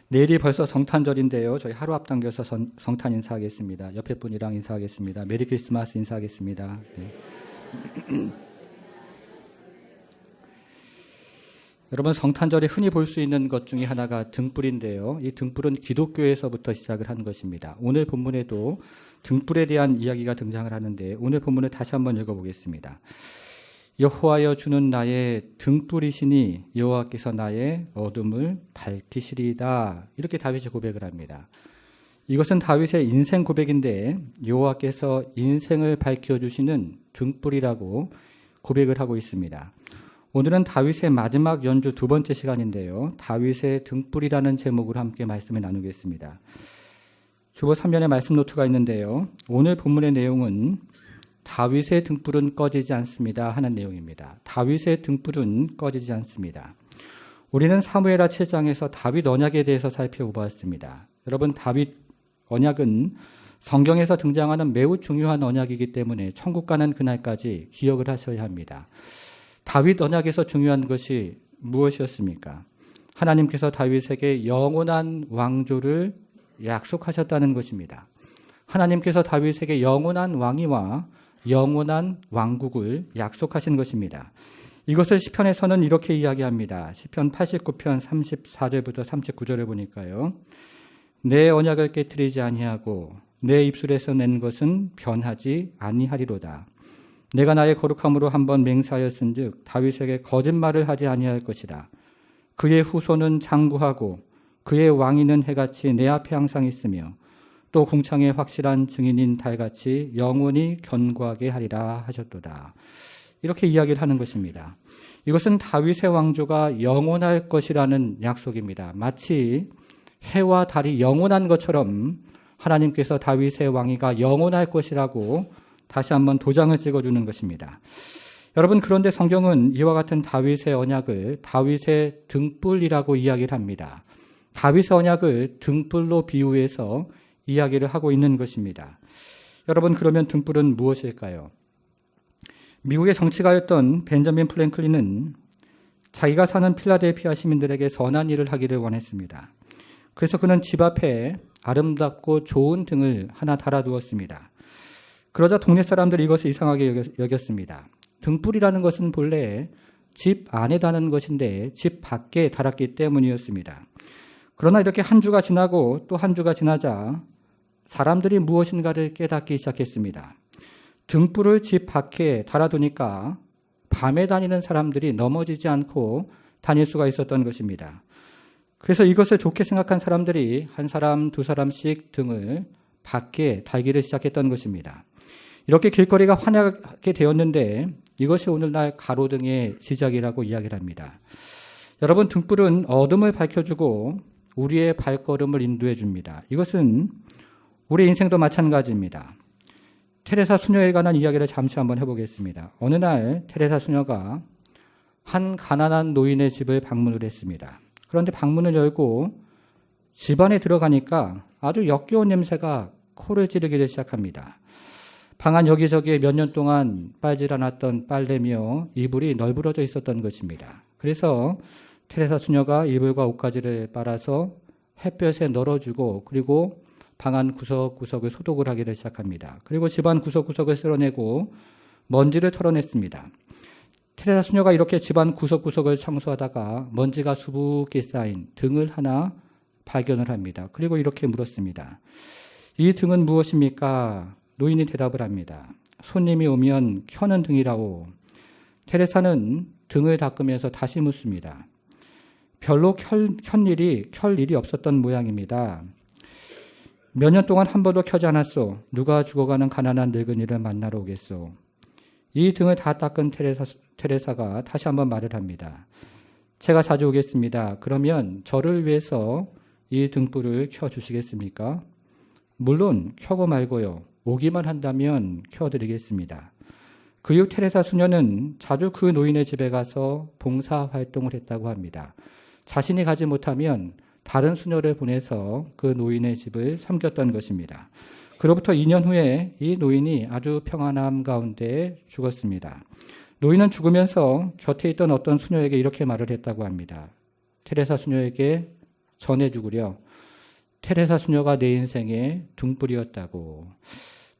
내일이 벌써 성탄절인데요. 저희 하루 앞당겨서 성탄 인사하겠습니다. 옆에 분이랑 인사하겠습니다. 메리 크리스마스 인사하겠습니다. 네. 여러분, 성탄절에 흔히 볼 수 있는 것 중에 하나가 등불인데요. 이 등불은 기독교에서부터 시작을 한 것입니다. 오늘 본문에도 등불에 대한 이야기가 등장을 하는데 오늘 본문을 다시 한번 읽어보겠습니다. 여호와여 주는 나의 등불이시니 여호와께서 나의 어둠을 밝히시리이다. 이렇게 다윗이 고백을 합니다. 이것은 다윗의 인생 고백인데 여호와께서 인생을 밝혀주시는 등불이라고 고백을 하고 있습니다. 오늘은 다윗의 마지막 연주 두 번째 시간인데요. 다윗의 등불이라는 제목으로 함께 말씀을 나누겠습니다. 주보 3면에 말씀 노트가 있는데요. 오늘 본문의 내용은 다윗의 등불은 꺼지지 않습니다 하는 내용입니다. 다윗의 등불은 꺼지지 않습니다. 우리는 사무엘하 7장에서 다윗 언약에 대해서 살펴보았습니다. 여러분, 다윗 언약은 성경에서 등장하는 매우 중요한 언약이기 때문에 천국 가는 그날까지 기억을 하셔야 합니다. 다윗 언약에서 중요한 것이 무엇이었습니까? 하나님께서 다윗에게 영원한 왕조를 약속하셨다는 것입니다. 하나님께서 다윗에게 영원한 왕위와 영원한 왕국을 약속하신 것입니다. 이것을 시편에서는 이렇게 이야기합니다. 시편 89편 34절부터 39절을 보니까요. 내 언약을 깨트리지 아니하고 내 입술에서 낸 것은 변하지 아니하리로다. 내가 나의 거룩함으로 한번 맹세하였은즉 다윗에게 거짓말을 하지 아니할 것이다. 그의 후손은 장구하고 그의 왕위는 해같이 내 앞에 항상 있으며 또 궁창의 확실한 증인인 달같이 영원히 견고하게 하리라 하셨도다. 이렇게 이야기를 하는 것입니다. 이것은 다윗의 왕조가 영원할 것이라는 약속입니다. 마치 해와 달이 영원한 것처럼 하나님께서 다윗의 왕위가 영원할 것이라고 다시 한번 도장을 찍어주는 것입니다. 여러분, 그런데 성경은 이와 같은 다윗의 언약을 다윗의 등불이라고 이야기를 합니다. 다윗의 언약을 등불로 비유해서 이야기를 하고 있는 것입니다. 여러분, 그러면 등불은 무엇일까요? 미국의 정치가였던 벤저민 프랭클린은 자기가 사는 필라델피아 시민들에게 선한 일을 하기를 원했습니다. 그래서 그는 집 앞에 아름답고 좋은 등을 하나 달아두었습니다. 그러자 동네 사람들이 이것을 이상하게 여겼습니다. 등불이라는 것은 본래 집 안에 다는 것인데 집 밖에 달았기 때문이었습니다. 그러나 이렇게 한 주가 지나고 또 한 주가 지나자 사람들이 무엇인가를 깨닫기 시작했습니다. 등불을 집 밖에 달아두니까 밤에 다니는 사람들이 넘어지지 않고 다닐 수가 있었던 것입니다. 그래서 이것을 좋게 생각한 사람들이 한 사람, 두 사람씩 등을 밖에 달기를 시작했던 것입니다. 이렇게 길거리가 환하게 되었는데 이것이 오늘날 가로등의 시작이라고 이야기를 합니다. 여러분, 등불은 어둠을 밝혀주고 우리의 발걸음을 인도해 줍니다. 이것은 우리 인생도 마찬가지입니다. 테레사 수녀에 관한 이야기를 잠시 한번 해보겠습니다. 어느 날 테레사 수녀가 한 가난한 노인의 집을 방문을 했습니다. 그런데 방문을 열고 집 안에 들어가니까 아주 역겨운 냄새가 코를 찌르기를 시작합니다. 방 안 여기저기에 몇 년 동안 빨질 않았던 빨래며 이불이 널브러져 있었던 것입니다. 그래서 테레사 수녀가 이불과 옷가지를 빨아서 햇볕에 널어주고 그리고 방 안 구석구석을 소독을 하기를 시작합니다. 그리고 집안 구석구석을 쓸어내고 먼지를 털어냈습니다. 테레사 수녀가 이렇게 집안 구석구석을 청소하다가 먼지가 수북히 쌓인 등을 하나 발견을 합니다. 그리고 이렇게 물었습니다. 이 등은 무엇입니까? 노인이 대답을 합니다. 손님이 오면 켜는 등이라오. 테레사는 등을 닦으면서 다시 묻습니다. 별로 켤 일이 없었던 모양입니다. 몇 년 동안 한 번도 켜지 않았소. 누가 죽어가는 가난한 늙은이를 만나러 오겠소. 이 등을 다 닦은 테레사가 다시 한번 말을 합니다. 제가 자주 오겠습니다. 그러면 저를 위해서 이 등불을 켜주시겠습니까? 물론 켜고 말고요. 오기만 한다면 켜드리겠습니다. 그 이후 테레사 수녀는 자주 그 노인의 집에 가서 봉사활동을 했다고 합니다. 자신이 가지 못하면 다른 수녀를 보내서 그 노인의 집을 섬겼던 것입니다. 그로부터 2년 후에 이 노인이 아주 평안함 가운데 죽었습니다. 노인은 죽으면서 곁에 있던 어떤 수녀에게 이렇게 말을 했다고 합니다. 테레사 수녀에게 전해주구려. 테레사 수녀가 내 인생의 등불이었다고.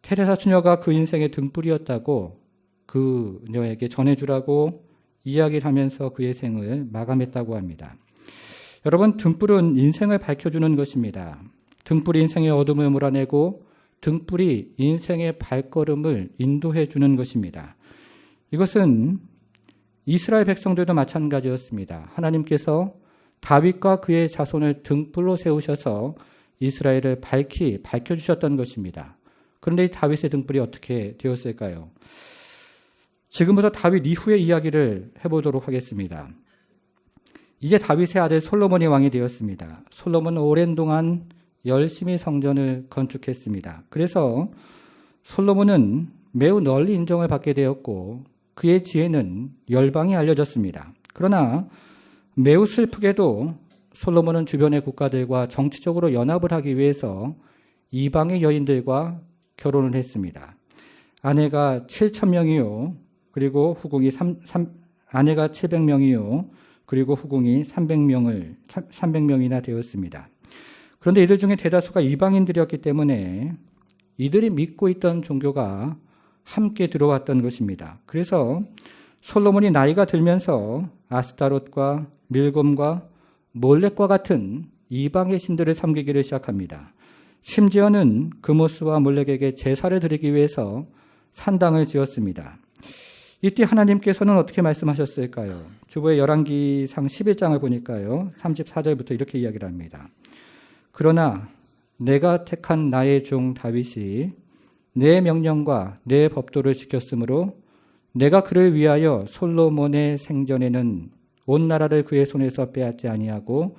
테레사 수녀가 그 인생의 등불이었다고 그녀에게 전해주라고 이야기를 하면서 그의 생을 마감했다고 합니다. 여러분, 등불은 인생을 밝혀주는 것입니다. 등불이 인생의 어둠을 몰아내고 등불이 인생의 발걸음을 인도해 주는 것입니다. 이것은 이스라엘 백성들도 마찬가지였습니다. 하나님께서 다윗과 그의 자손을 등불로 세우셔서 이스라엘을 밝혀주셨던 것입니다. 그런데 이 다윗의 등불이 어떻게 되었을까요? 지금부터 다윗 이후의 이야기를 해보도록 하겠습니다. 이제 다윗의 아들 솔로몬이 왕이 되었습니다. 솔로몬은 오랜 동안 열심히 성전을 건축했습니다. 그래서 솔로몬은 매우 널리 인정을 받게 되었고 그의 지혜는 열방에 알려졌습니다. 그러나 매우 슬프게도 솔로몬은 주변의 국가들과 정치적으로 연합을 하기 위해서 이방의 여인들과 결혼을 했습니다. 아내가 7,000명이요. 그리고 후궁이 아내가 700명이요. 그리고 후궁이 300명이나 되었습니다. 그런데 이들 중에 대다수가 이방인들이었기 때문에 이들이 믿고 있던 종교가 함께 들어왔던 것입니다. 그래서 솔로몬이 나이가 들면서 아스타롯과 밀곰과 몰렉과 같은 이방의 신들을 섬기기를 시작합니다. 심지어는 그모스와 몰렉에게 제사를 드리기 위해서 산당을 지었습니다. 이때 하나님께서는 어떻게 말씀하셨을까요? 주보의 열왕기상 11장을 보니까요. 34절부터 이렇게 이야기를 합니다. 그러나 내가 택한 나의 종 다윗이 내 명령과 내 법도를 지켰으므로 내가 그를 위하여 솔로몬의 생전에는 온 나라를 그의 손에서 빼앗지 아니하고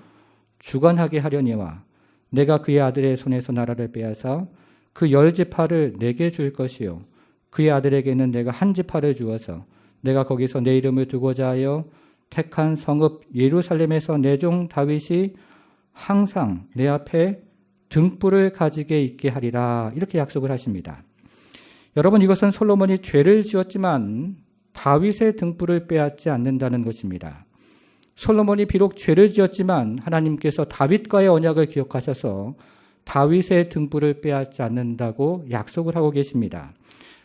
주관하게 하려니와 내가 그의 아들의 손에서 나라를 빼앗아 그 10지파를 내게 줄 것이요 그의 아들에게는 내가 1지파를 주어서 내가 거기서 내 이름을 두고자 하여 택한 성읍 예루살렘에서 내 종 다윗이 항상 내 앞에 등불을 가지게 있게 하리라. 이렇게 약속을 하십니다. 여러분, 이것은 솔로몬이 죄를 지었지만 다윗의 등불을 빼앗지 않는다는 것입니다. 솔로몬이 비록 죄를 지었지만 하나님께서 다윗과의 언약을 기억하셔서 다윗의 등불을 빼앗지 않는다고 약속을 하고 계십니다.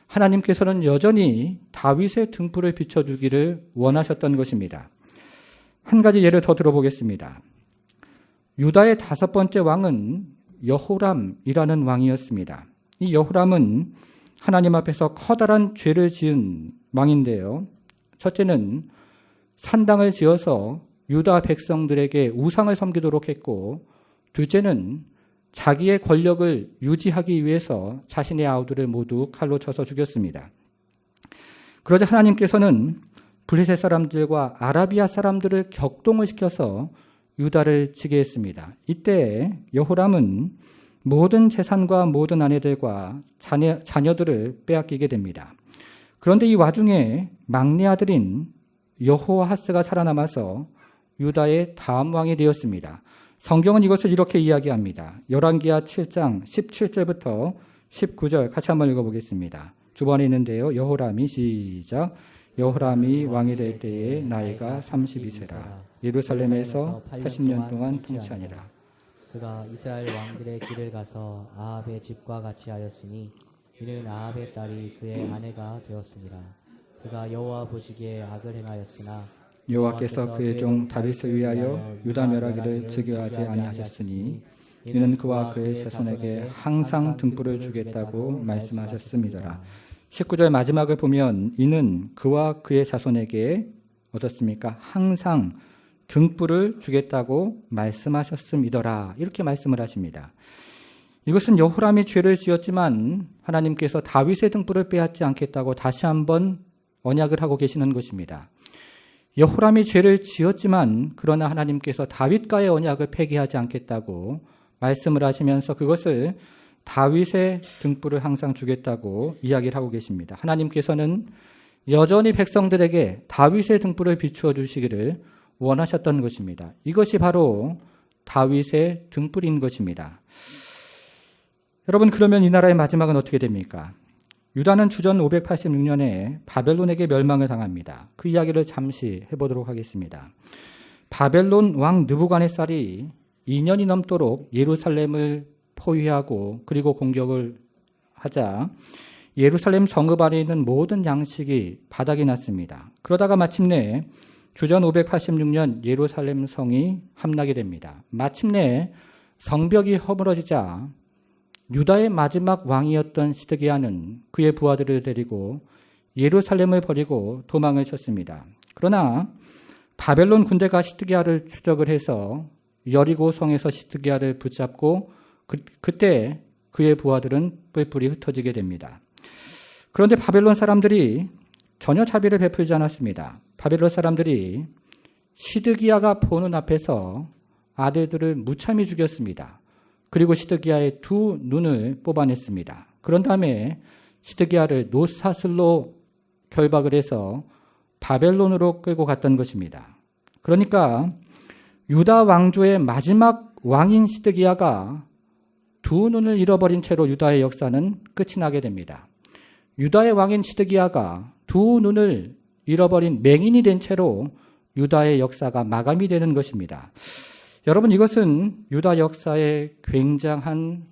하나님께서는 여전히 다윗의 등불을 비춰주기를 원하셨던 것입니다. 한 가지 예를 더 들어보겠습니다. 유다의 5번째 왕은 여호람이라는 왕이었습니다. 이 여호람은 하나님 앞에서 커다란 죄를 지은 왕인데요. 첫째는 산당을 지어서 유다 백성들에게 우상을 섬기도록 했고, 둘째는 자기의 권력을 유지하기 위해서 자신의 아우들을 모두 칼로 쳐서 죽였습니다. 그러자 하나님께서는 블레셋 사람들과 아라비아 사람들을 격동을 시켜서 유다를 치게 했습니다. 이때 여호람은 모든 재산과 모든 아내들과 자녀들을 빼앗기게 됩니다. 그런데 이 와중에 막내 아들인 여호아하스가 살아남아서 유다의 다음 왕이 되었습니다. 성경은 이것을 이렇게 이야기합니다. 열왕기하 7장 17절부터 19절 같이 한번 읽어보겠습니다. 주번에 있는데요. 여호람이 시작. 여호람이 왕이 될 때에 나이가 32세라. 예루살렘에서 80년 동안 통치하니라. 그가 이스라엘 왕들의 길을 가서 아합의 집과 같이 하였으니 이는 아합의 딸이 그의 아내가 되었습니다. 그가 여호와 보시기에 악을 행하였으나 여호와께서 그의 종 다윗을 위하여 유다 멸하기를 즐겨하지 아니하셨으니 이는 그와 그의 자손에게 항상 등불을 주겠다고 말씀하셨습니다. 19절 마지막을 보면 이는 그와 그의 자손에게 어떻습니까? 항상 등불을 주겠다고 말씀하셨음이더라. 이렇게 말씀을 하십니다. 이것은 여호람이 죄를 지었지만 하나님께서 다윗의 등불을 빼앗지 않겠다고 다시 한번 언약을 하고 계시는 것입니다. 여호람이 죄를 지었지만 그러나 하나님께서 다윗과의 언약을 폐기하지 않겠다고 말씀을 하시면서 그것을 다윗의 등불을 항상 주겠다고 이야기를 하고 계십니다. 하나님께서는 여전히 백성들에게 다윗의 등불을 비추어 주시기를 원하셨던 것입니다. 이것이 바로 다윗의 등불인 것입니다. 여러분, 그러면 이 나라의 마지막은 어떻게 됩니까? 유다는 주전 586년에 바벨론에게 멸망을 당합니다. 그 이야기를 잠시 해보도록 하겠습니다. 바벨론 왕 느부갓네살이 2년이 넘도록 예루살렘을 포위하고 그리고 공격을 하자 예루살렘 성읍 안에 있는 모든 양식이 바닥이 났습니다. 그러다가 마침내 주전 586년 예루살렘 성이 함락이 됩니다. 마침내 성벽이 허물어지자 유다의 마지막 왕이었던 시드기야는 그의 부하들을 데리고 예루살렘을 버리고 도망을 쳤습니다. 그러나 바벨론 군대가 시드기야를 추적을 해서 여리고 성에서 시드기야를 붙잡고 그때 그의 부하들은 뿔뿔이 흩어지게 됩니다. 그런데 바벨론 사람들이 전혀 자비를 베풀지 않았습니다. 바벨론 사람들이 시드기야가 보는 앞에서 아들들을 무참히 죽였습니다. 그리고 시드기야의 두 눈을 뽑아냈습니다. 그런 다음에 시드기야를 노사슬로 결박을 해서 바벨론으로 끌고 갔던 것입니다. 그러니까 유다 왕조의 마지막 왕인 시드기야가 두 눈을 잃어버린 채로 유다의 역사는 끝이 나게 됩니다. 유다의 왕인 시드기야가 두 눈을 잃어버린 맹인이 된 채로 유다의 역사가 마감이 되는 것입니다. 여러분, 이것은 유다 역사의 굉장한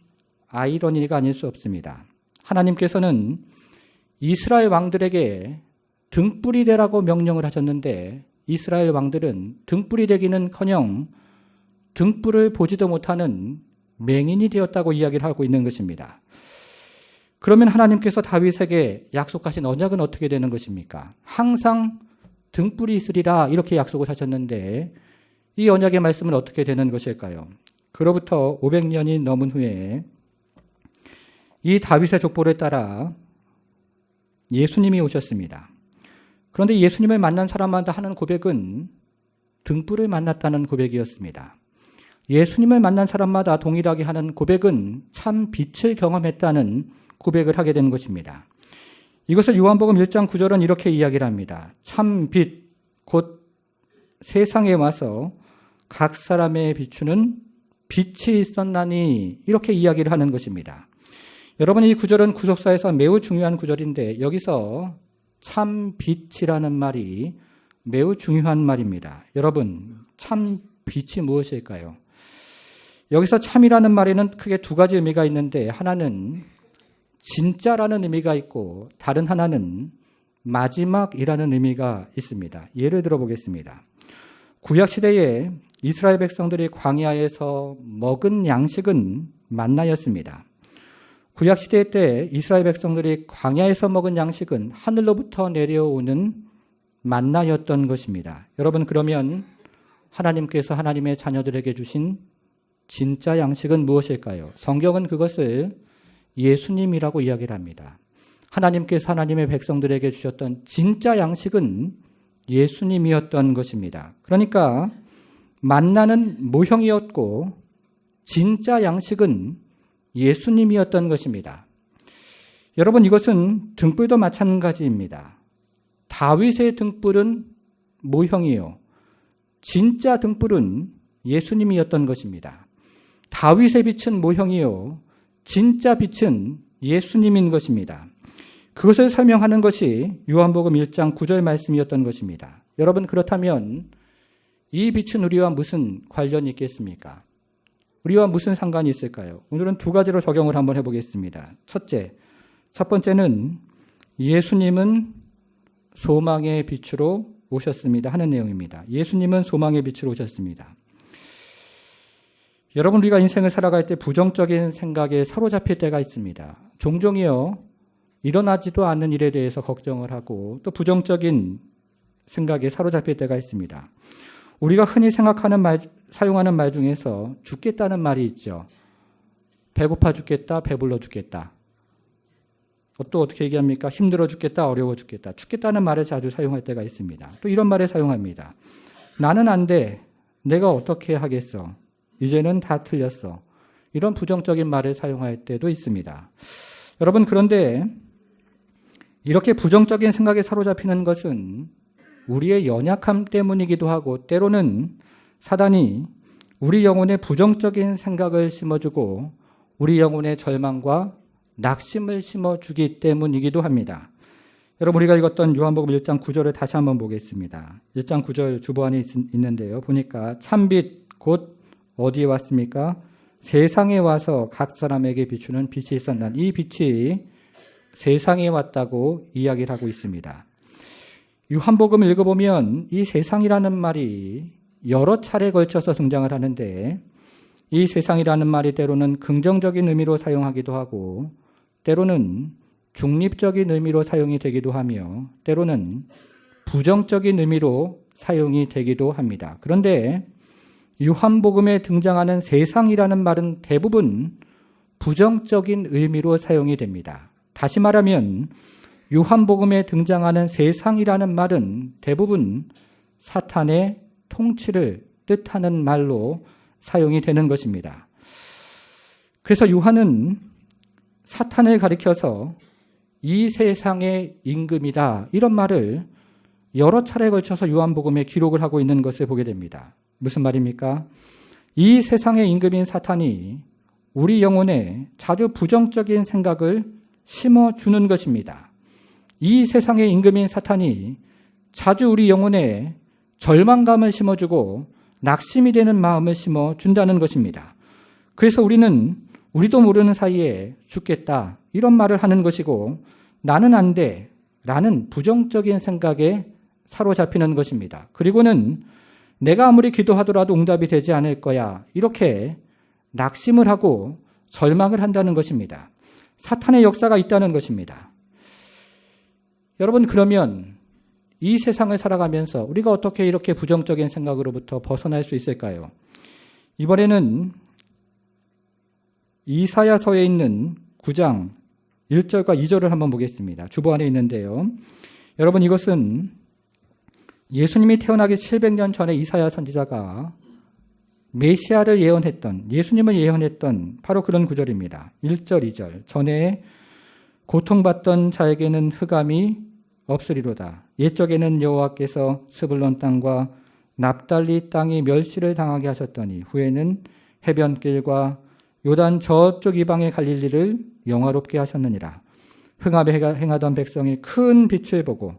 아이러니가 아닐 수 없습니다. 하나님께서는 이스라엘 왕들에게 등불이 되라고 명령을 하셨는데 이스라엘 왕들은 등불이 되기는커녕 등불을 보지도 못하는 맹인이 되었다고 이야기를 하고 있는 것입니다. 그러면 하나님께서 다윗에게 약속하신 언약은 어떻게 되는 것입니까? 항상 등불이 있으리라 이렇게 약속을 하셨는데 이 언약의 말씀은 어떻게 되는 것일까요? 그로부터 500년이 넘은 후에 이 다윗의 족보를 따라 예수님이 오셨습니다. 그런데 예수님을 만난 사람마다 하는 고백은 등불을 만났다는 고백이었습니다. 예수님을 만난 사람마다 동일하게 하는 고백은 참 빛을 경험했다는 고백을 하게 된 것입니다. 이것을 요한복음 1장 9절은 이렇게 이야기를 합니다. 참 빛, 곧 세상에 와서 각 사람의 비추는 빛이 있었나니 이렇게 이야기를 하는 것입니다. 여러분, 이 구절은 구속사에서 매우 중요한 구절인데 여기서 참 빛이라는 말이 매우 중요한 말입니다. 여러분, 참 빛이 무엇일까요? 여기서 참이라는 말에는 크게 두 가지 의미가 있는데 하나는 진짜라는 의미가 있고 다른 하나는 마지막이라는 의미가 있습니다. 예를 들어 보겠습니다. 구약시대에 이스라엘 백성들이 광야에서 먹은 양식은 만나였습니다. 구약시대 때 이스라엘 백성들이 광야에서 먹은 양식은 하늘로부터 내려오는 만나였던 것입니다. 여러분, 그러면 하나님께서 하나님의 자녀들에게 주신 진짜 양식은 무엇일까요? 성경은 그것을 예수님이라고 이야기를 합니다. 하나님께서 하나님의 백성들에게 주셨던 진짜 양식은 예수님이었던 것입니다. 그러니까 만나는 모형이었고 진짜 양식은 예수님이었던 것입니다. 여러분, 이것은 등불도 마찬가지입니다. 다윗의 등불은 모형이요. 진짜 등불은 예수님이었던 것입니다. 다윗의 빛은 모형이요. 진짜 빛은 예수님인 것입니다. 그것을 설명하는 것이 요한복음 1장 9절 말씀이었던 것입니다. 여러분, 그렇다면 이 빛은 우리와 무슨 관련이 있겠습니까? 우리와 무슨 상관이 있을까요? 오늘은 두 가지로 적용을 한번 해보겠습니다. 첫 번째는 예수님은 소망의 빛으로 오셨습니다 하는 내용입니다. 예수님은 소망의 빛으로 오셨습니다. 여러분, 우리가 인생을 살아갈 때 부정적인 생각에 사로잡힐 때가 있습니다. 종종이요, 일어나지도 않는 일에 대해서 걱정을 하고 또 부정적인 생각에 사로잡힐 때가 있습니다. 우리가 흔히 사용하는 말 중에서 죽겠다는 말이 있죠. 배고파 죽겠다, 배불러 죽겠다. 또 어떻게 얘기합니까? 힘들어 죽겠다, 어려워 죽겠다. 죽겠다는 말을 자주 사용할 때가 있습니다. 또 이런 말을 사용합니다. 나는 안 돼. 내가 어떻게 하겠어. 이제는 다 틀렸어. 이런 부정적인 말을 사용할 때도 있습니다. 여러분, 그런데 이렇게 부정적인 생각에 사로잡히는 것은 우리의 연약함 때문이기도 하고 때로는 사단이 우리 영혼에 부정적인 생각을 심어주고 우리 영혼의 절망과 낙심을 심어주기 때문이기도 합니다. 여러분, 우리가 읽었던 요한복음 1장 9절을 다시 한번 보겠습니다. 1장 9절 주보안에 있는데요. 보니까 참빛 곧 어디에 왔습니까? 세상에 와서 각 사람에게 비추는 빛이 있었나. 이 빛이 세상에 왔다고 이야기를 하고 있습니다. 요한복음을 읽어보면 이 세상이라는 말이 여러 차례 걸쳐서 등장을 하는데 이 세상이라는 말이 때로는 긍정적인 의미로 사용하기도 하고 때로는 중립적인 의미로 사용이 되기도 하며 때로는 부정적인 의미로 사용이 되기도 합니다. 그런데 요한복음에 등장하는 세상이라는 말은 대부분 부정적인 의미로 사용이 됩니다. 다시 말하면 요한복음에 등장하는 세상이라는 말은 대부분 사탄의 통치를 뜻하는 말로 사용이 되는 것입니다. 그래서 요한은 사탄을 가리켜서 이 세상의 임금이다 이런 말을 여러 차례에 걸쳐서 요한복음에 기록을 하고 있는 것을 보게 됩니다. 무슨 말입니까? 이 세상의 임금인 사탄이 우리 영혼에 자주 부정적인 생각을 심어주는 것입니다. 이 세상의 임금인 사탄이 자주 우리 영혼에 절망감을 심어주고 낙심이 되는 마음을 심어준다는 것입니다. 그래서 우리도 모르는 사이에 죽겠다 이런 말을 하는 것이고 나는 안 돼 라는 부정적인 생각에 사로잡히는 것입니다. 그리고는 내가 아무리 기도하더라도 응답이 되지 않을 거야 이렇게 낙심을 하고 절망을 한다는 것입니다. 사탄의 역사가 있다는 것입니다. 여러분 그러면 이 세상을 살아가면서 우리가 어떻게 이렇게 부정적인 생각으로부터 벗어날 수 있을까요? 이번에는 이사야서에 있는 9장 1절과 2절을 한번 보겠습니다. 주보 안에 있는데요. 여러분 이것은 예수님이 태어나기 700년 전에 이사야 선지자가 메시아를 예언했던 예수님을 예언했던 바로 그런 구절입니다. 1절 2절 전에 고통받던 자에게는 흑암이 없으리로다. 옛적에는 여호와께서 스불론 땅과 납달리 땅이 멸시를 당하게 하셨더니 후에는 해변길과 요단 저쪽 이방의 갈릴리를 영화롭게 하셨느니라. 흑암에 행하던 백성이 큰 빛을 보고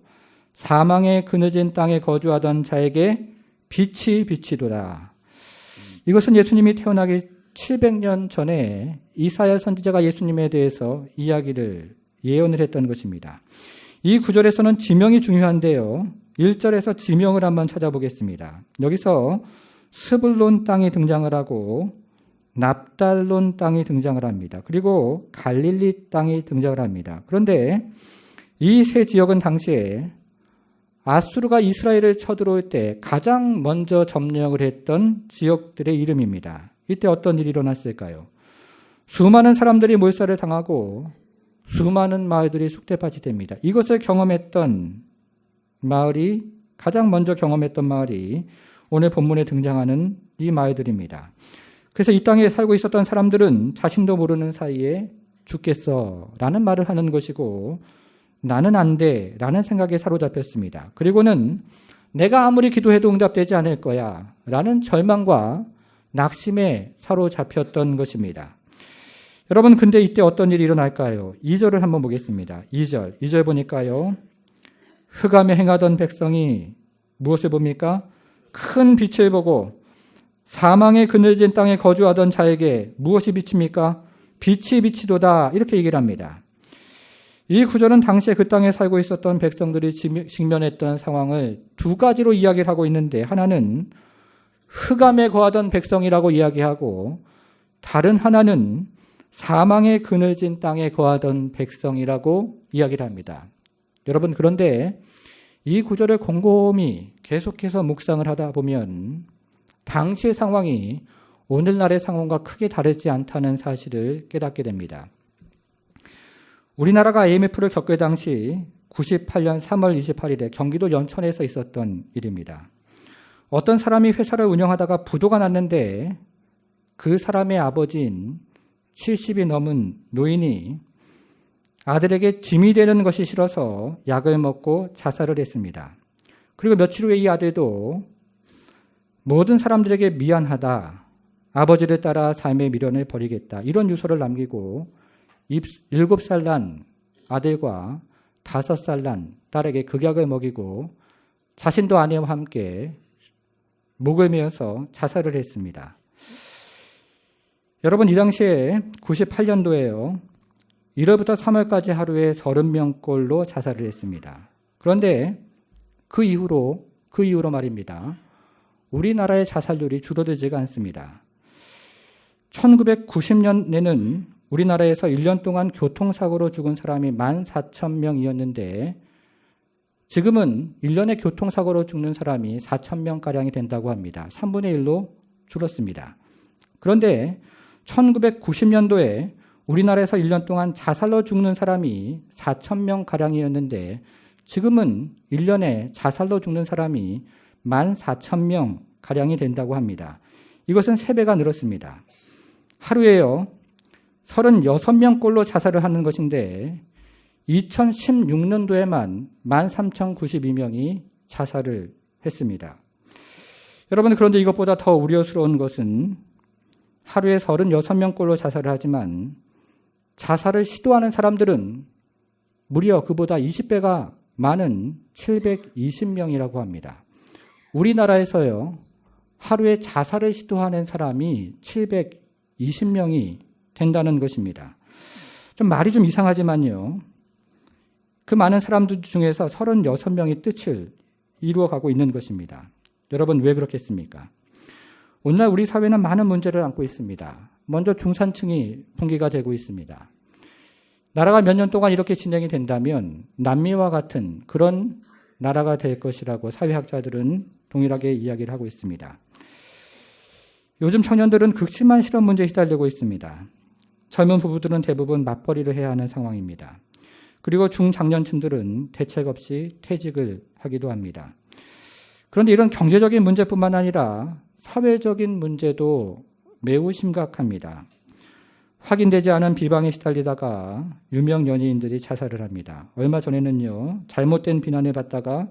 사망의 그늘진 땅에 거주하던 자에게 빛이 비치도다. 이것은 예수님이 태어나기 700년 전에 이사야 선지자가 예수님에 대해서 예언을 했던 것입니다. 이 구절에서는 지명이 중요한데요. 1절에서 지명을 한번 찾아보겠습니다. 여기서 스불론 땅이 등장을 하고 납달론 땅이 등장을 합니다. 그리고 갈릴리 땅이 등장을 합니다. 그런데 이 세 지역은 당시에 아수르가 이스라엘을 쳐들어올 때 가장 먼저 점령을 했던 지역들의 이름입니다. 이때 어떤 일이 일어났을까요? 수많은 사람들이 몰살을 당하고 수많은 마을들이 쑥대밭이 됩니다. 이것을 경험했던 마을이 가장 먼저 경험했던 마을이 오늘 본문에 등장하는 이 마을들입니다. 그래서 이 땅에 살고 있었던 사람들은 자신도 모르는 사이에 죽겠어 라는 말을 하는 것이고 나는 안 돼 라는 생각에 사로잡혔습니다. 그리고는 내가 아무리 기도해도 응답되지 않을 거야 라는 절망과 낙심에 사로잡혔던 것입니다. 여러분 근데 이때 어떤 일이 일어날까요? 2절을 한번 보겠습니다. 2절 보니까요. 흑암에 행하던 백성이 무엇을 봅니까? 큰 빛을 보고 사망의 그늘진 땅에 거주하던 자에게 무엇이 비칩니까? 빛이 비치도다 이렇게 얘기를 합니다. 이 구절은 당시에 그 땅에 살고 있었던 백성들이 직면했던 상황을 두 가지로 이야기를 하고 있는데 하나는 흑암에 거하던 백성이라고 이야기하고 다른 하나는 사망의 그늘진 땅에 거하던 백성이라고 이야기를 합니다. 여러분 그런데 이 구절을 곰곰이 계속해서 묵상을 하다 보면 당시의 상황이 오늘날의 상황과 크게 다르지 않다는 사실을 깨닫게 됩니다. 우리나라가 IMF를 겪을 당시 98년 3월 28일에 경기도 연천에서 있었던 일입니다. 어떤 사람이 회사를 운영하다가 부도가 났는데 그 사람의 아버지인 70이 넘은 노인이 아들에게 짐이 되는 것이 싫어서 약을 먹고 자살을 했습니다. 그리고 며칠 후에 이 아들도 모든 사람들에게 미안하다. 아버지를 따라 삶의 미련을 버리겠다. 이런 유서를 남기고 7살 난 아들과 5살 난 딸에게 극약을 먹이고 자신도 아내와 함께 목을 메어서 자살을 했습니다. 여러분, 이 당시에 98년도에요. 1월부터 3월까지 하루에 30명꼴로 자살을 했습니다. 그런데 그 이후로 말입니다. 우리나라의 자살률이 줄어들지가 않습니다. 1990년에는 우리나라에서 1년 동안 교통사고로 죽은 사람이 14,000명이었는데 지금은 1년에 교통사고로 죽는 사람이 4,000명가량이 된다고 합니다. 3분의 1로 줄었습니다. 그런데 1990년도에 우리나라에서 1년 동안 자살로 죽는 사람이 4,000명가량이었는데 지금은 1년에 자살로 죽는 사람이 14,000명가량이 된다고 합니다. 이것은 3배가 늘었습니다. 하루에요 36명꼴로 자살을 하는 것인데 2016년도에만 13,092명이 자살을 했습니다. 여러분, 그런데 이것보다 더 우려스러운 것은 하루에 36명꼴로 자살을 하지만 자살을 시도하는 사람들은 무려 그보다 20배가 많은 720명이라고 합니다. 우리나라에서요 하루에 자살을 시도하는 사람이 720명이 된다는 것입니다. 좀 말이 좀 이상하지만요. 그 많은 사람들 중에서 36명이 뜻을 이루어가고 있는 것입니다. 여러분, 왜 그렇겠습니까? 오늘날 우리 사회는 많은 문제를 안고 있습니다. 먼저 중산층이 붕괴가 되고 있습니다. 나라가 몇 년 동안 이렇게 진행이 된다면 남미와 같은 그런 나라가 될 것이라고 사회학자들은 동일하게 이야기를 하고 있습니다. 요즘 청년들은 극심한 실업 문제에 시달리고 있습니다. 젊은 부부들은 대부분 맞벌이를 해야 하는 상황입니다. 그리고 중장년층들은 대책 없이 퇴직을 하기도 합니다. 그런데 이런 경제적인 문제뿐만 아니라 사회적인 문제도 매우 심각합니다. 확인되지 않은 비방에 시달리다가 유명 연예인들이 자살을 합니다. 얼마 전에는요, 잘못된 비난을 받다가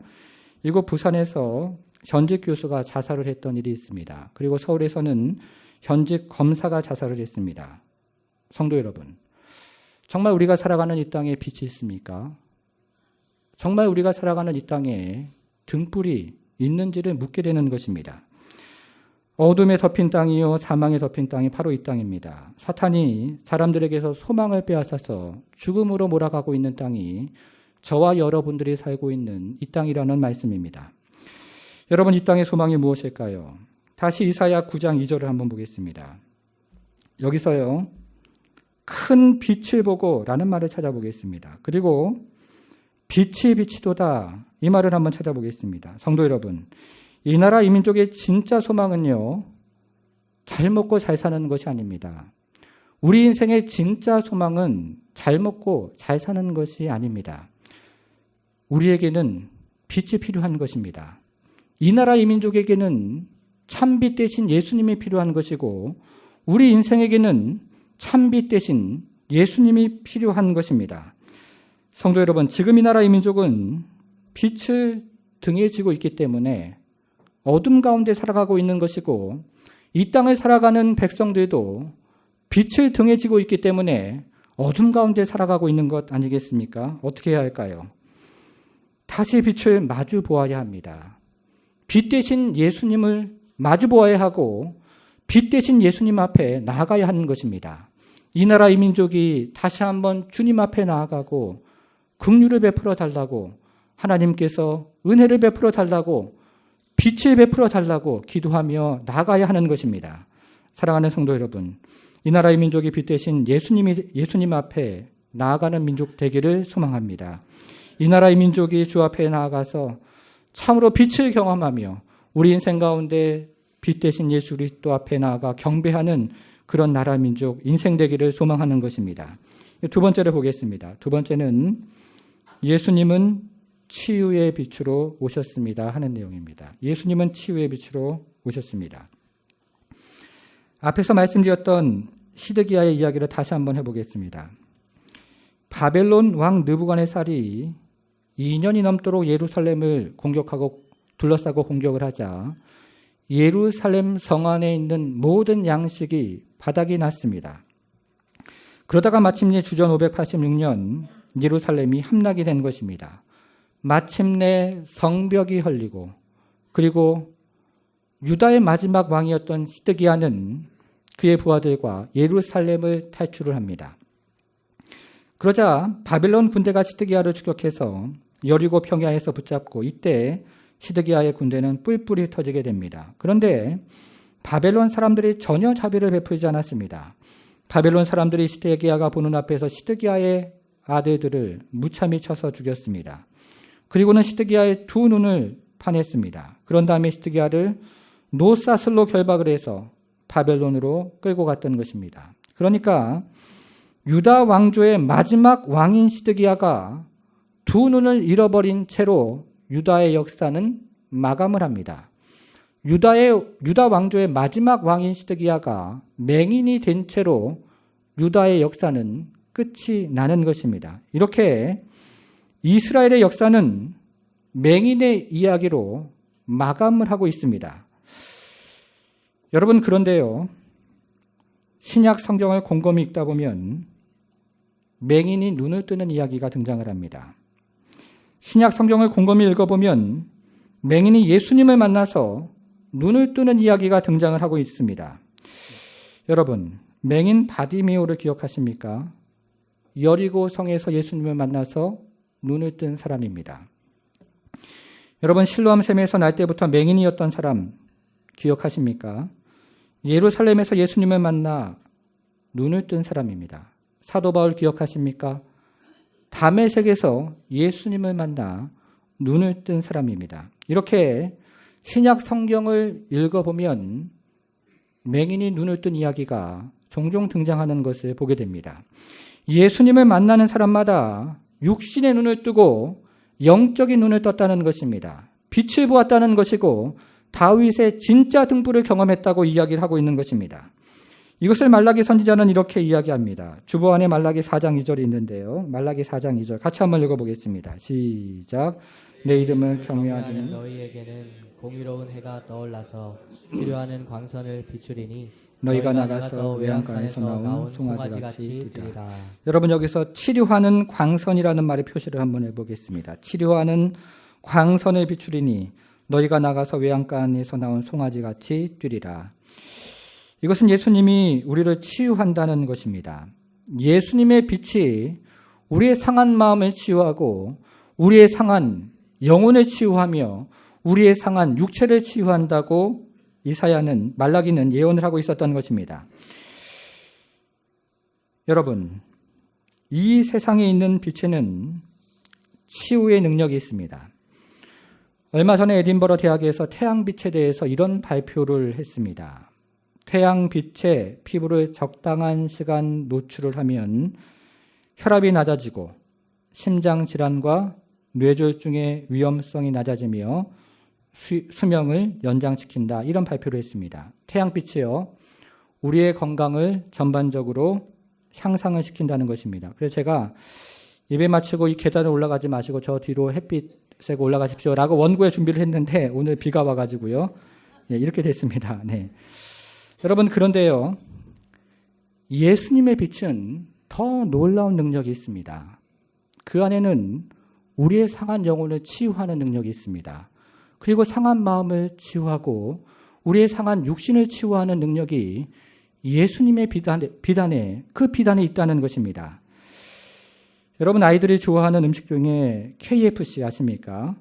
이곳 부산에서 현직 교수가 자살을 했던 일이 있습니다. 그리고 서울에서는 현직 검사가 자살을 했습니다. 성도 여러분, 정말 우리가 살아가는 이 땅에 빛이 있습니까? 정말 우리가 살아가는 이 땅에 등불이 있는지를 묻게 되는 것입니다. 어둠에 덮인 땅이요 사망에 덮인 땅이 바로 이 땅입니다. 사탄이 사람들에게서 소망을 빼앗아서 죽음으로 몰아가고 있는 땅이 저와 여러분들이 살고 있는 이 땅이라는 말씀입니다. 여러분, 이 땅의 소망이 무엇일까요? 다시 이사야 9장 2절을 한번 보겠습니다. 여기서요, 큰 빛을 보고 라는 말을 찾아보겠습니다. 그리고 빛이 비치도다 이 말을 한번 찾아보겠습니다. 성도 여러분, 이 나라 이 민족의 진짜 소망은요, 잘 먹고 잘 사는 것이 아닙니다. 우리 인생의 진짜 소망은 잘 먹고 잘 사는 것이 아닙니다. 우리에게는 빛이 필요한 것입니다. 이 나라 이 민족에게는 참빛 대신 예수님이 필요한 것이고 우리 인생에게는 참빛 대신 예수님이 필요한 것입니다. 성도 여러분, 지금 이 나라 이 민족은 빛을 등에 지고 있기 때문에 어둠 가운데 살아가고 있는 것이고 이 땅을 살아가는 백성들도 빛을 등에 지고 있기 때문에 어둠 가운데 살아가고 있는 것 아니겠습니까? 어떻게 해야 할까요? 다시 빛을 마주 보아야 합니다. 빛 대신 예수님을 마주 보아야 하고 빛 대신 예수님 앞에 나아가야 하는 것입니다. 이 나라 이 민족이 다시 한번 주님 앞에 나아가고 긍휼을 베풀어 달라고, 하나님께서 은혜를 베풀어 달라고, 빛을 베풀어 달라고 기도하며 나아가야 하는 것입니다. 사랑하는 성도 여러분, 이 나라 이 민족이 빛 대신 예수님 앞에 나아가는 민족 되기를 소망합니다. 이 나라 이 민족이 주 앞에 나아가서 참으로 빛을 경험하며 우리 인생 가운데 빛 대신 예수 그리스도 앞에 나아가 경배하는 그런 나라 민족 인생 되기를 소망하는 것입니다. 두 번째를 보겠습니다. 두 번째는 예수님은 치유의 빛으로 오셨습니다 하는 내용입니다. 예수님은 치유의 빛으로 오셨습니다. 앞에서 말씀드렸던 시드기야의 이야기를 다시 한번 해보겠습니다. 바벨론 왕 느부갓네살이 2년이 넘도록 예루살렘을 공격하고 둘러싸고 공격을 하자 예루살렘 성 안에 있는 모든 양식이 바닥이 났습니다. 그러다가 마침내 주전 586년 예루살렘이 함락이 된 것입니다. 마침내 성벽이 헐리고 그리고 유다의 마지막 왕이었던 시드기야는 그의 부하들과 예루살렘을 탈출을 합니다. 그러자 바벨론 군대가 시드기야를 추격해서 여리고 평야에서 붙잡고 이때 시드기야의 군대는 뿔뿔이 흩어지게 됩니다. 그런데 바벨론 사람들이 전혀 자비를 베풀지 않았습니다. 바벨론 사람들이 시드기야가 보는 앞에서 시드기야의 아들들을 무참히 쳐서 죽였습니다. 그리고는 시드기야의 두 눈을 파냈습니다. 그런 다음에 시드기야를 노사슬로 결박을 해서 바벨론으로 끌고 갔던 것입니다. 그러니까 유다 왕조의 마지막 왕인 시드기야가 두 눈을 잃어버린 채로 유다의 역사는 마감을 합니다. 유다 왕조의 마지막 왕인 시드기야가 맹인이 된 채로 유다의 역사는 끝이 나는 것입니다. 이렇게 이스라엘의 역사는 맹인의 이야기로 마감을 하고 있습니다. 여러분, 그런데요, 신약 성경을 곰곰이 읽다 보면 맹인이 눈을 뜨는 이야기가 등장을 합니다. 신약 성경을 곰곰이 읽어보면 맹인이 예수님을 만나서 눈을 뜨는 이야기가 등장을 하고 있습니다. 여러분, 맹인 바디메오를 기억하십니까? 여리고 성에서 예수님을 만나서 눈을 뜬 사람입니다. 여러분, 실로암 샘에서 날 때부터 맹인이었던 사람 기억하십니까? 예루살렘에서 예수님을 만나 눈을 뜬 사람입니다. 사도 바울 기억하십니까? 다메섹에서 예수님을 만나 눈을 뜬 사람입니다. 이렇게 신약 성경을 읽어보면 맹인이 눈을 뜬 이야기가 종종 등장하는 것을 보게 됩니다. 예수님을 만나는 사람마다 육신의 눈을 뜨고 영적인 눈을 떴다는 것입니다. 빛을 보았다는 것이고 다윗의 진짜 등불을 경험했다고 이야기를 하고 있는 것입니다. 이것을 말라기 선지자는 이렇게 이야기합니다. 주보 안에 말라기 4장 2절이 있는데요. 말라기 4장 2절 같이 한번 읽어보겠습니다. 시작. 내 이름을 경외하는 너희에게는 공의로운 해가 떠올라서 치료하는 광선을 비추리니 너희가 나가서 외양간에서 나온 송아지같이 되리라. 여러분, 여기서 치료하는 광선이라는 말의 표시를 한번 해보겠습니다. 치료하는 광선을 비추리니 너희가 나가서 외양간에서 나온 송아지같이 뛰리라. 이것은 예수님이 우리를 치유한다는 것입니다. 예수님의 빛이 우리의 상한 마음을 치유하고 우리의 상한 영혼을 치유하며 우리의 상한 육체를 치유한다고 이사야는 말라기는 예언을 하고 있었던 것입니다. 여러분, 이 세상에 있는 빛에는 치유의 능력이 있습니다. 얼마 전에 에딘버러 대학에서 태양빛에 대해서 이런 발표를 했습니다. 태양빛에 피부를 적당한 시간 노출을 하면 혈압이 낮아지고 심장질환과 뇌졸중의 위험성이 낮아지며 수명을 연장시킨다. 이런 발표를 했습니다. 태양빛이요, 우리의 건강을 전반적으로 향상을 시킨다는 것입니다. 그래서 제가 예배 마치고 이 계단을 올라가지 마시고 저 뒤로 햇빛 쐬고 올라가십시오라고 원고에 준비를 했는데 오늘 비가 와가지고요. 이렇게 됐습니다. 네. 여러분, 그런데요, 예수님의 빛은 더 놀라운 능력이 있습니다. 그 안에는 우리의 상한 영혼을 치유하는 능력이 있습니다. 그리고 상한 마음을 치유하고 우리의 상한 육신을 치유하는 능력이 예수님의 비단에 그 비단에 있다는 것입니다. 여러분, 아이들이 좋아하는 음식 중에 KFC 아십니까?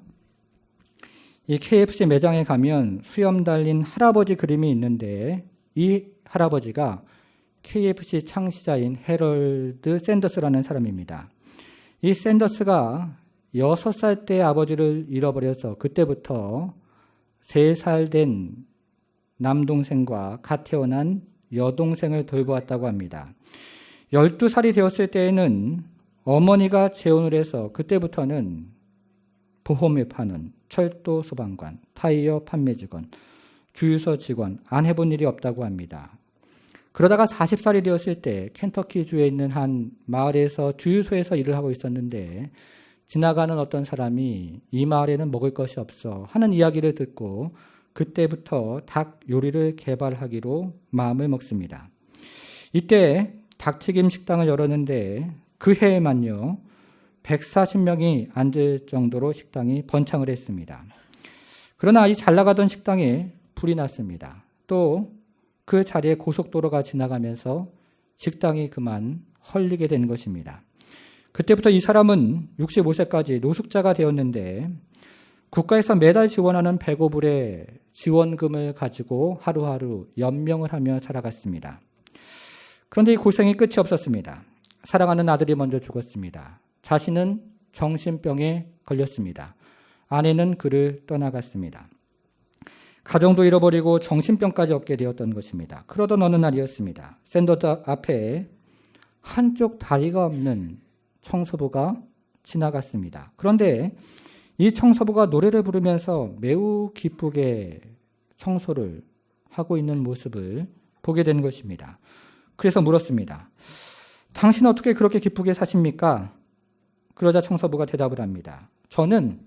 이 KFC 매장에 가면 수염 달린 할아버지 그림이 있는데 이 할아버지가 KFC 창시자인 해럴드 샌더스라는 사람입니다. 이 샌더스가 6살 때 아버지를 잃어버려서 그때부터 3살 된 남동생과 갓 태어난 여동생을 돌보았다고 합니다. 12살이 되었을 때에는 어머니가 재혼을 해서 그때부터는 보험을 파는 철도 소방관, 타이어 판매 직원, 주유소 직원, 안 해본 일이 없다고 합니다. 그러다가 40살이 되었을 때 켄터키주에 있는 한 마을에서 주유소에서 일을 하고 있었는데 지나가는 어떤 사람이 이 마을에는 먹을 것이 없어 하는 이야기를 듣고 그때부터 닭 요리를 개발하기로 마음을 먹습니다. 이때 닭튀김 식당을 열었는데 그 해에만요 140명이 앉을 정도로 식당이 번창을 했습니다. 그러나 이 잘 나가던 식당에 불이 났습니다. 또 그 자리에 고속도로가 지나가면서 식당이 그만 헐리게 된 것입니다. 그때부터 이 사람은 65세까지 노숙자가 되었는데 국가에서 매달 지원하는 105불의 지원금을 가지고 하루하루 연명을 하며 살아갔습니다. 그런데 이 고생이 끝이 없었습니다. 사랑하는 아들이 먼저 죽었습니다. 자신은 정신병에 걸렸습니다. 아내는 그를 떠나갔습니다. 가정도 잃어버리고 정신병까지 얻게 되었던 것입니다. 그러던 어느 날이었습니다. 샌더스 앞에 한쪽 다리가 없는 청소부가 지나갔습니다. 그런데 이 청소부가 노래를 부르면서 매우 기쁘게 청소를 하고 있는 모습을 보게 된 것입니다. 그래서 물었습니다. 당신 어떻게 그렇게 기쁘게 사십니까? 그러자 청소부가 대답을 합니다. 저는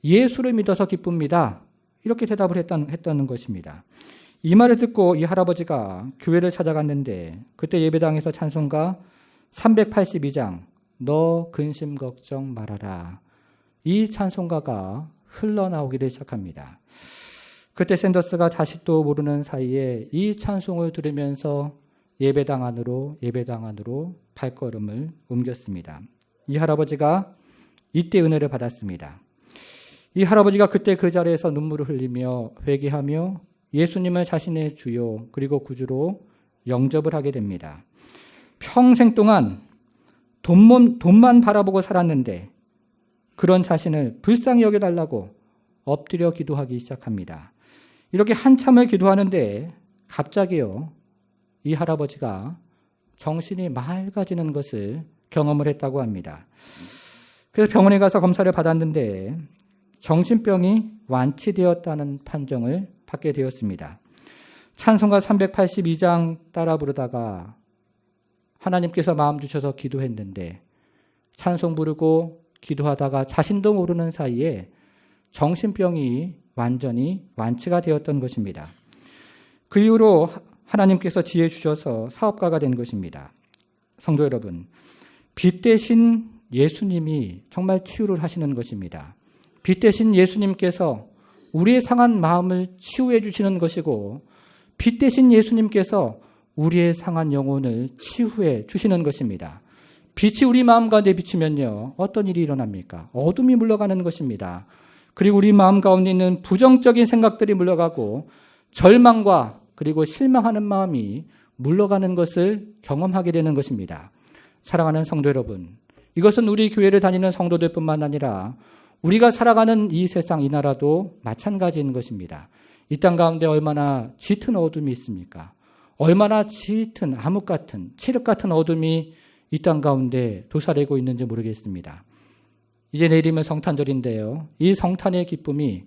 예수를 믿어서 기쁩니다. 이렇게 대답을 했다는 것입니다. 이 말을 듣고 이 할아버지가 교회를 찾아갔는데 그때 예배당에서 찬송가 382장 너 근심 걱정 말아라. 이 찬송가가 흘러나오기를 시작합니다. 그때 샌더스가 자식도 모르는 사이에 이 찬송을 들으면서 예배당 안으로 발걸음을 옮겼습니다. 이 할아버지가 이때 은혜를 받았습니다. 이 할아버지가 그때 그 자리에서 눈물을 흘리며 회개하며 예수님을 자신의 주요 그리고 구주로 영접을 하게 됩니다. 평생 동안 돈만 바라보고 살았는데 그런 자신을 불쌍히 여겨달라고 엎드려 기도하기 시작합니다. 이렇게 한참을 기도하는데 갑자기요, 이 할아버지가 정신이 맑아지는 것을 경험을 했다고 합니다. 그래서 병원에 가서 검사를 받았는데 정신병이 완치되었다는 판정을 받게 되었습니다. 찬송가 382장 따라 부르다가 하나님께서 마음 주셔서 기도했는데 찬송 부르고 기도하다가 자신도 모르는 사이에 정신병이 완전히 완치가 되었던 것입니다. 그 이후로 하나님께서 지혜 주셔서 사업가가 된 것입니다. 성도 여러분, 빛 대신 예수님이 정말 치유를 하시는 것입니다. 빛 대신 예수님께서 우리의 상한 마음을 치유해 주시는 것이고 빛 대신 예수님께서 우리의 상한 영혼을 치유해 주시는 것입니다. 빛이 우리 마음 가운데 비치면요, 어떤 일이 일어납니까? 어둠이 물러가는 것입니다. 그리고 우리 마음 가운데 있는 부정적인 생각들이 물러가고 절망과 그리고 실망하는 마음이 물러가는 것을 경험하게 되는 것입니다. 사랑하는 성도 여러분, 이것은 우리 교회를 다니는 성도들뿐만 아니라 우리가 살아가는 이 세상, 이 나라도 마찬가지인 것입니다. 이 땅 가운데 얼마나 짙은 어둠이 있습니까? 얼마나 짙은 암흑 같은, 칠흑 같은 어둠이 이 땅 가운데 도사리고 있는지 모르겠습니다. 이제 내일이면 성탄절인데요. 이 성탄의 기쁨이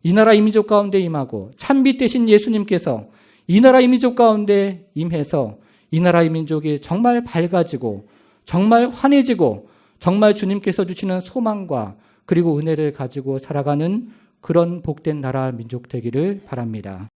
이 나라 이 민족 가운데 임하고 참빛 되신 예수님께서 이 나라 이 민족 가운데 임해서 이 나라 이 민족이 정말 밝아지고 정말 환해지고 정말 주님께서 주시는 소망과 그리고 은혜를 가지고 살아가는 그런 복된 나라 민족 되기를 바랍니다.